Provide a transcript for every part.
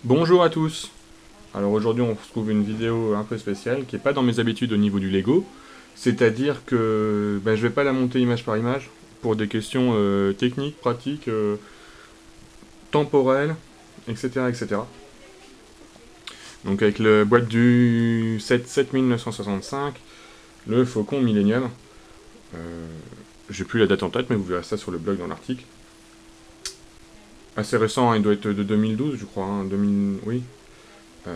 Bonjour à tous. Alors aujourd'hui on retrouve une vidéo un peu spéciale qui n'est pas dans mes habitudes au niveau du Lego. C'est-à-dire que je vais pas la monter image par image pour des questions techniques, pratiques, temporelles, etc., etc. Donc avec la boîte du 7965, le Faucon Millennium. Euh, J'ai plus la date en tête mais vous verrez ça sur le blog dans l'article. Assez récent, hein, il doit être de 2012 je crois, hein, 2000, oui. Donc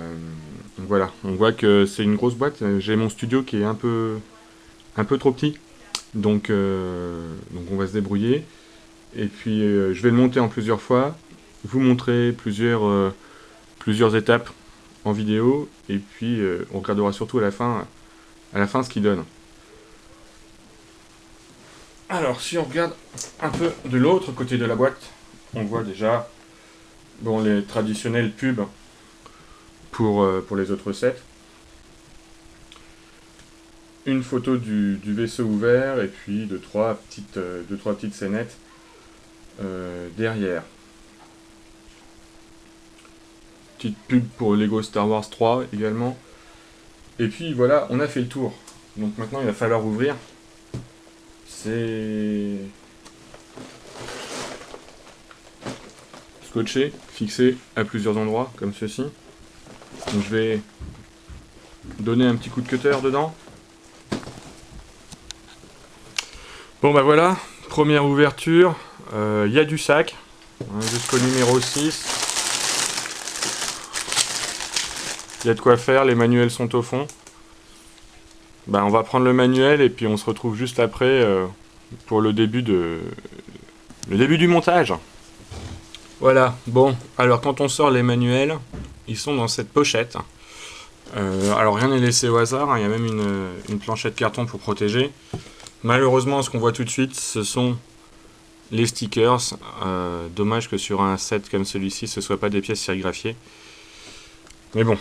voilà, on voit que c'est une grosse boîte. J'ai mon studio qui est un peu trop petit, donc on va se débrouiller. Et puis je vais le monter en plusieurs fois, vous montrer plusieurs étapes en vidéo, et puis on regardera surtout à la fin ce qu'il donne. Alors si on regarde un peu de l'autre côté de la boîte, on voit déjà bon, les traditionnels pubs pour les autres sets. Une photo du vaisseau ouvert et puis deux trois petites scénettes derrière. Petite pub pour Lego Star Wars 3 également. Et puis voilà, on a fait le tour. Donc maintenant il va falloir ouvrir. C'est scotché, fixé à plusieurs endroits comme ceci. Donc je vais donner un petit coup de cutter dedans. Bon bah voilà, première ouverture. Il y a du sac, hein, jusqu'au numéro 6. Il y a de quoi faire, les manuels sont au fond. On va prendre le manuel et puis on se retrouve juste après pour le début du montage. Voilà, bon, alors quand on sort les manuels, ils sont dans cette pochette. Alors rien n'est laissé au hasard, hein, il y a même une planchette carton pour protéger. Malheureusement, ce qu'on voit tout de suite, ce sont les stickers. Dommage que sur un set comme celui-ci, ce ne soit pas des pièces sérigraphiées. Mais bon,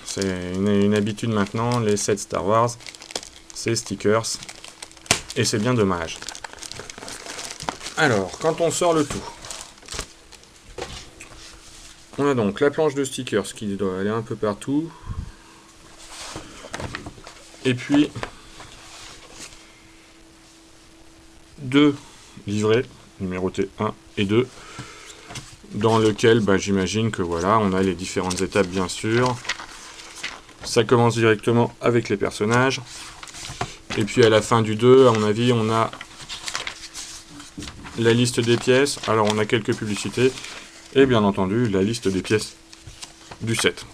c'est une habitude maintenant, les sets Star Wars, c'est stickers. Et c'est bien dommage. Alors, quand on sort le tout, on a donc la planche de stickers qui doit aller un peu partout. Et puis, deux livrets, numérotés 1 et 2, dans lequel j'imagine que voilà, on a les différentes étapes bien sûr. Ça commence directement avec les personnages. Et puis à la fin du 2, à mon avis, on a la liste des pièces. Alors on a quelques publicités. Et bien entendu, la liste des pièces du set.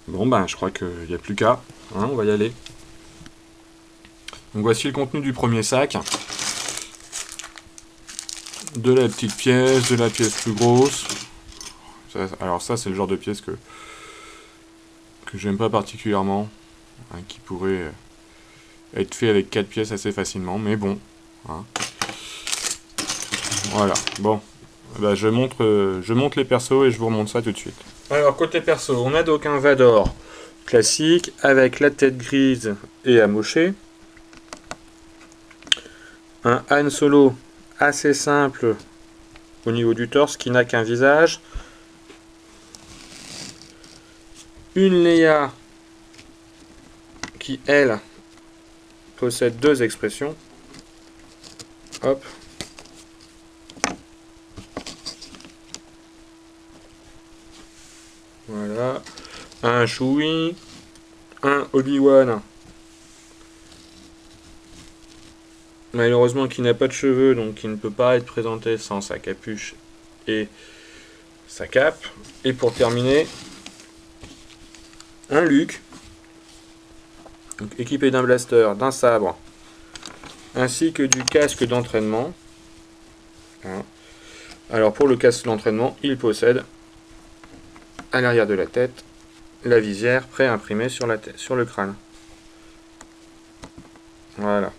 Bon je crois qu'il n'y a plus qu'à. Hein, on va y aller. Donc voici le contenu du premier sac. De la petite pièce, de la pièce plus grosse. Alors ça c'est le genre de pièce que j'aime pas particulièrement. Hein, qui pourrait être fait avec 4 pièces assez facilement. Mais bon. Hein. Voilà. Bon. Je monte les persos et je vous remonte ça tout de suite. Alors côté perso, on a donc un Vador classique avec la tête grise et amochée. Un Han Solo assez simple au niveau du torse qui n'a qu'un visage. Une Leia qui, elle, possède deux expressions. Hop. Voilà. Un Chewie. Un Obi-Wan. Malheureusement qui n'a pas de cheveux, donc qui ne peut pas être présenté sans sa capuche et sa cape. Et pour terminer, un Luke, donc équipé d'un blaster, d'un sabre, ainsi que du casque d'entraînement. Alors pour le casque d'entraînement, il possède à l'arrière de la tête la visière pré-imprimée sur la tête, sur le crâne. Voilà.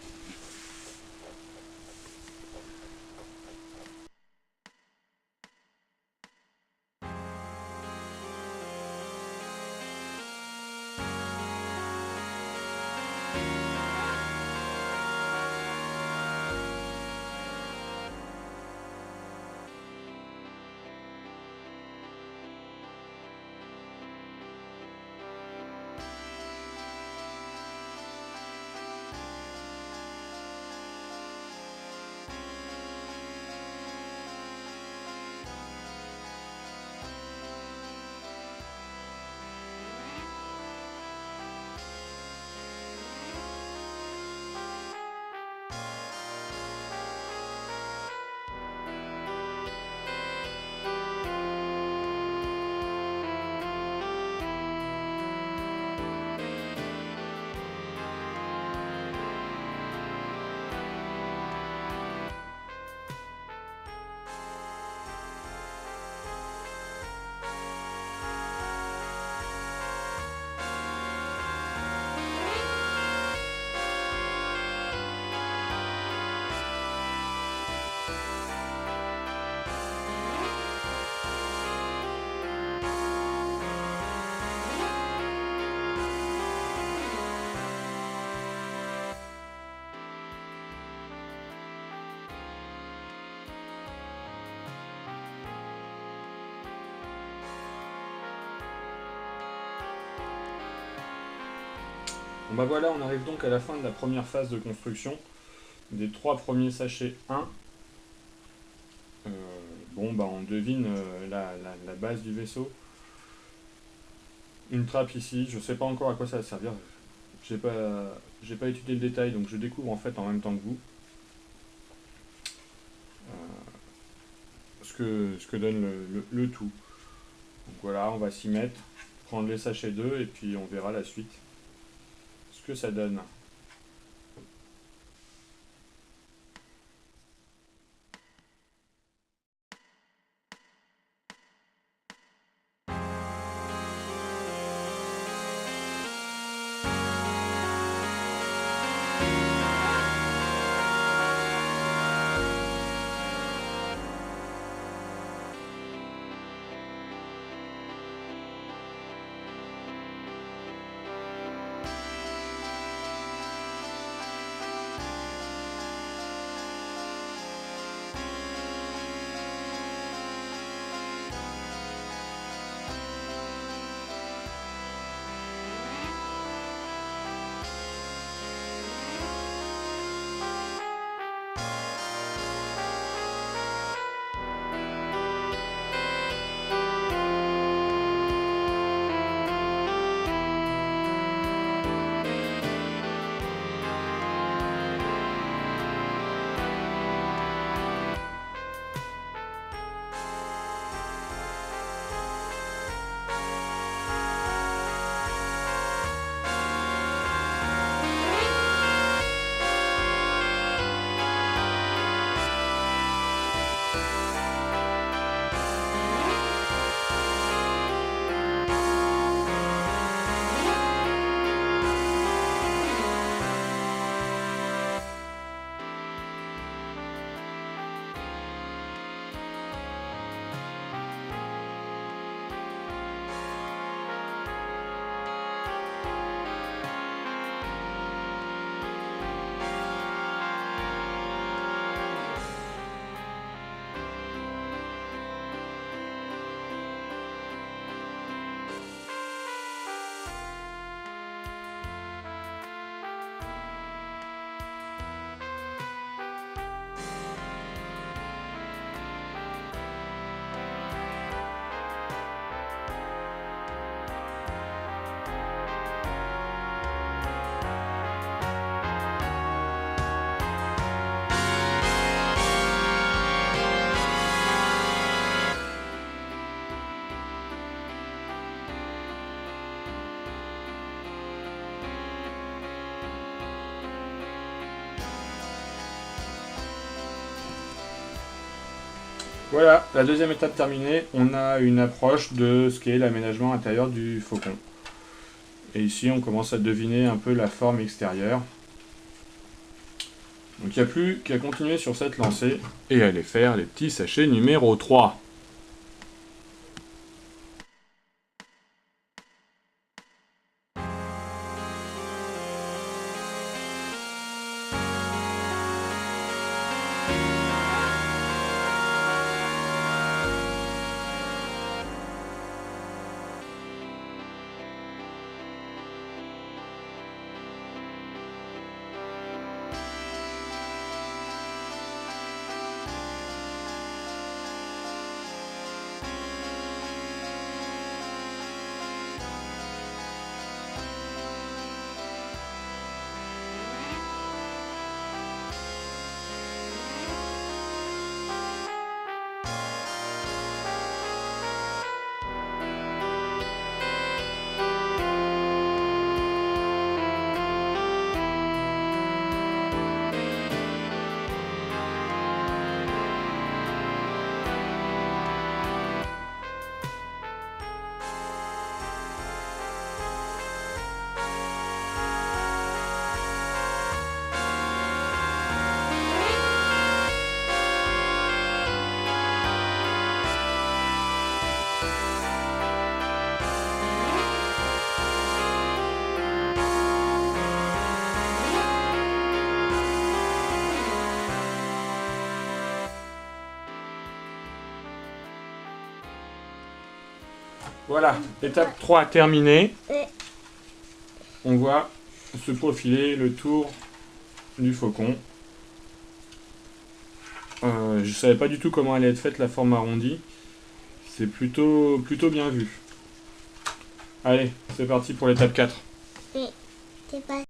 Bon bah voilà, on arrive donc à la fin de la première phase de construction des 3 premiers sachets 1. Bon bah on devine la base du vaisseau. Une trappe ici, je sais pas encore à quoi ça va servir. J'ai pas étudié le détail, donc je découvre en fait en même temps que vous ce que donne le tout. Donc voilà, on va s'y mettre, prendre les sachets 2 et puis on verra la suite. Ce que ça donne. Voilà, la deuxième étape terminée, on a une approche de ce qu'est l'aménagement intérieur du faucon. Et ici, on commence à deviner un peu la forme extérieure. Donc il n'y a plus qu'à continuer sur cette lancée et aller faire les petits sachets numéro 3. Voilà, étape 3 terminée. On voit se profiler le tour du faucon. Je savais pas du tout comment allait être faite la forme arrondie. C'est plutôt bien vu. Allez, c'est parti pour l'étape 4. Mais c'est pas.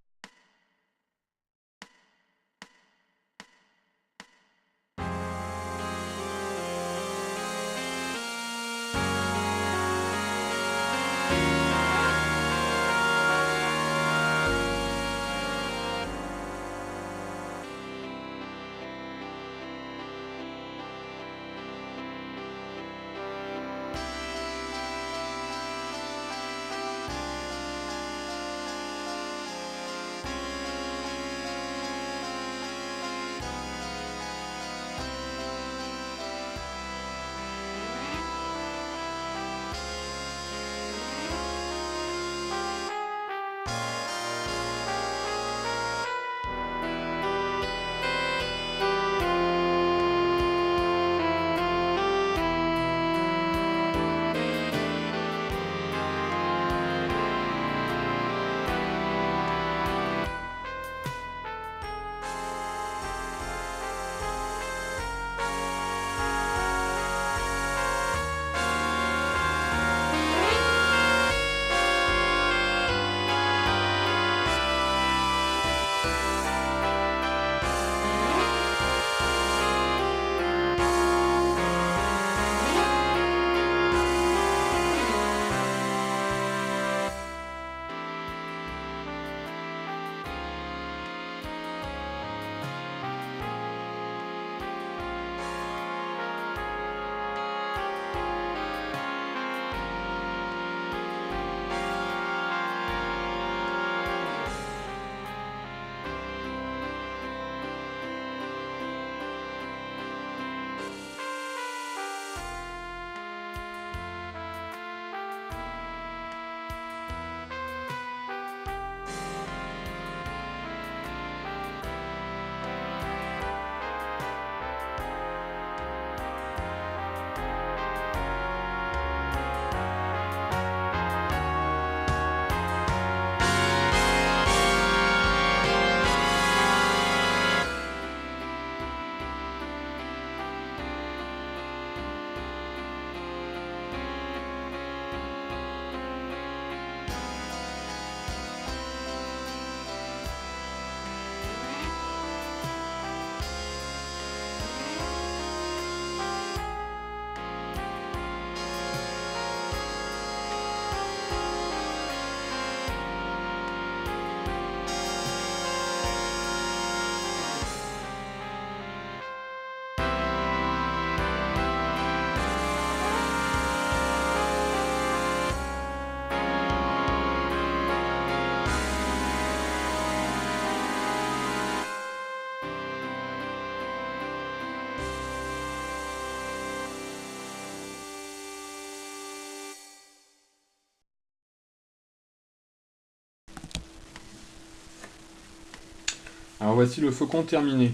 Alors voici le faucon terminé.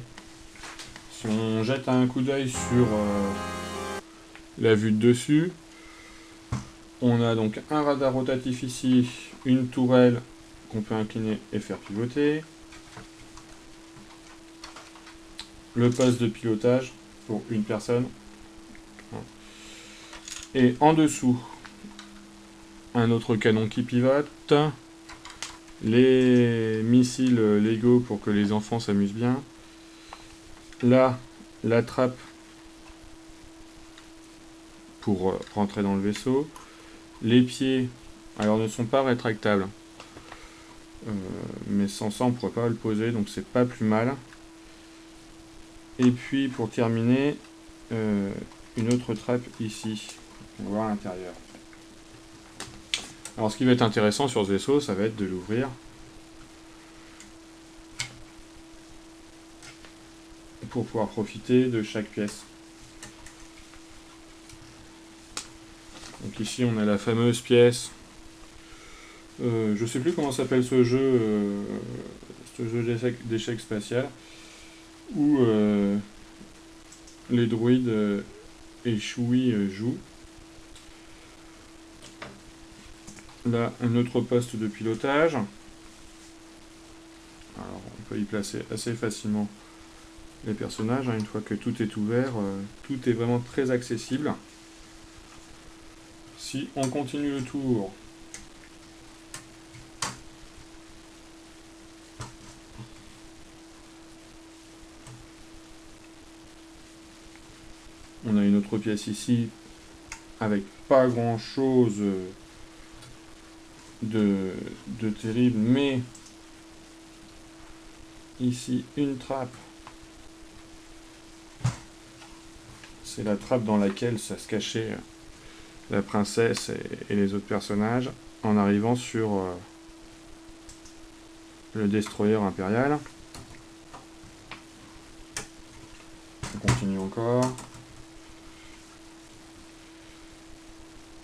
Si on jette un coup d'œil sur la vue de dessus, on a donc un radar rotatif ici, une tourelle qu'on peut incliner et faire pivoter, le poste de pilotage pour une personne, et en dessous, un autre canon qui pivote, les missiles Lego pour que les enfants s'amusent bien, là, la trappe pour rentrer dans le vaisseau, les pieds, alors ne sont pas rétractables, mais sans ça on ne pourrait pas le poser, donc c'est pas plus mal. Et puis pour terminer, une autre trappe ici, on va voir l'intérieur. Alors ce qui va être intéressant sur ce vaisseau, ça va être de l'ouvrir. Pour pouvoir profiter de chaque pièce. Donc ici on a la fameuse pièce. Je sais plus comment s'appelle ce jeu d'échecs spatial, où les droïdes et Chewie jouent. Là, un autre poste de pilotage. Alors on peut y placer assez facilement les personnages, hein, une fois que tout est ouvert, tout est vraiment très accessible. Si on continue le tour, on a une autre pièce ici avec pas grand chose de terrible, mais ici une trappe. C'est la trappe dans laquelle ça se cachait la princesse et les autres personnages en arrivant sur le destroyer impérial. On continue encore.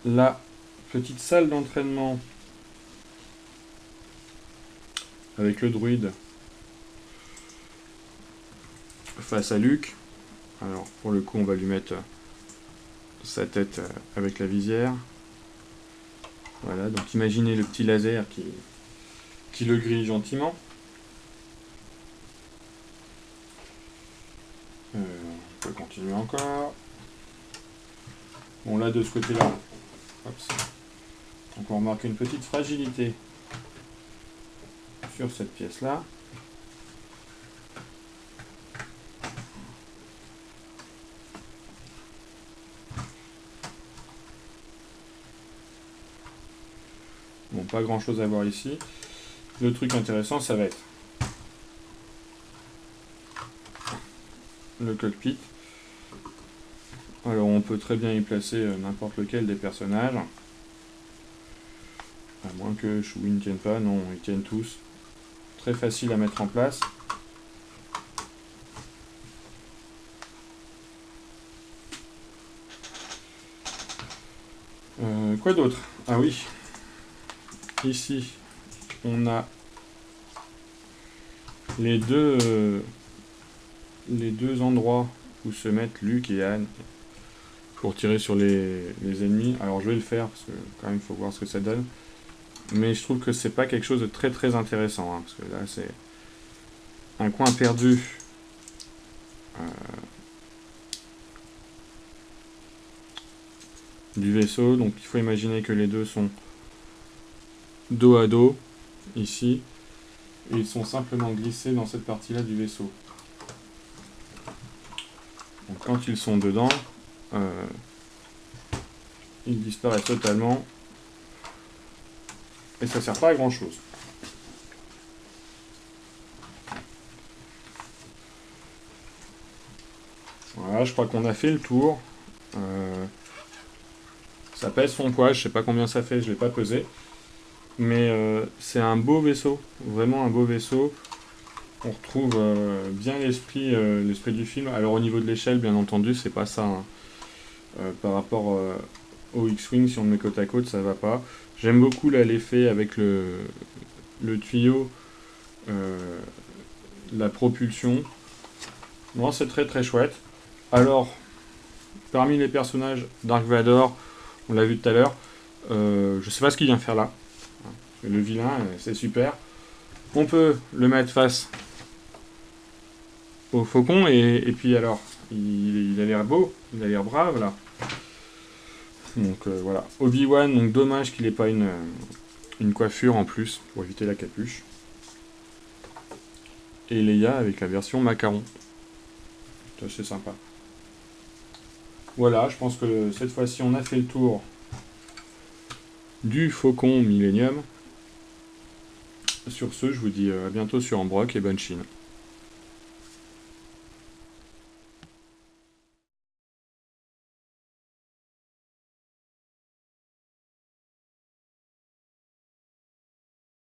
La petite salle d'entraînement avec le druide face à Luke. Alors pour le coup on va lui mettre sa tête avec la visière. Voilà, donc imaginez le petit laser qui le grille gentiment. On peut continuer encore. Bon là de ce côté-là, donc on remarque une petite fragilité sur cette pièce-là. Bon, pas grand chose à voir ici. Le truc intéressant, ça va être le cockpit. Alors on peut très bien y placer n'importe lequel des personnages. À moins que Chouin ne tienne pas, non, ils tiennent tous. Très facile à mettre en place. Quoi d'autre? Ah oui. Ici, on a les deux endroits où se mettent Luke et Anne pour tirer sur les ennemis. Alors je vais le faire parce que quand même il faut voir ce que ça donne. Mais je trouve que c'est pas quelque chose de très très intéressant, hein, parce que là c'est un coin perdu. Du vaisseau, donc il faut imaginer que les deux sont dos à dos, ici, et ils sont simplement glissés dans cette partie-là du vaisseau. Donc quand ils sont dedans, ils disparaissent totalement, et ça sert pas à grand chose. Voilà, je crois qu'on a fait le tour. Ça pèse son poids, je sais pas combien ça fait, je l'ai pas pesé. Mais c'est un beau vaisseau, vraiment un beau vaisseau. On retrouve bien l'esprit du film. Alors au niveau de l'échelle, bien entendu, c'est pas ça. Hein. Par rapport au X-Wing, si on le met côte à côte, ça va pas. J'aime beaucoup là l'effet avec le tuyau, la propulsion. Non, c'est très très chouette. Alors, parmi les personnages, Dark Vador, on l'a vu tout à l'heure, je sais pas ce qu'il vient faire là. Le vilain, c'est super. On peut le mettre face au faucon, et puis alors, il a l'air beau, il a l'air brave là. Donc voilà, Obi-Wan, donc dommage qu'il n'ait pas une coiffure en plus, pour éviter la capuche. Et Leia avec la version macaron. C'est assez sympa. Voilà, je pense que cette fois-ci on a fait le tour du Faucon Millennium. Sur ce, je vous dis à bientôt sur Ambrock et bonne Chine.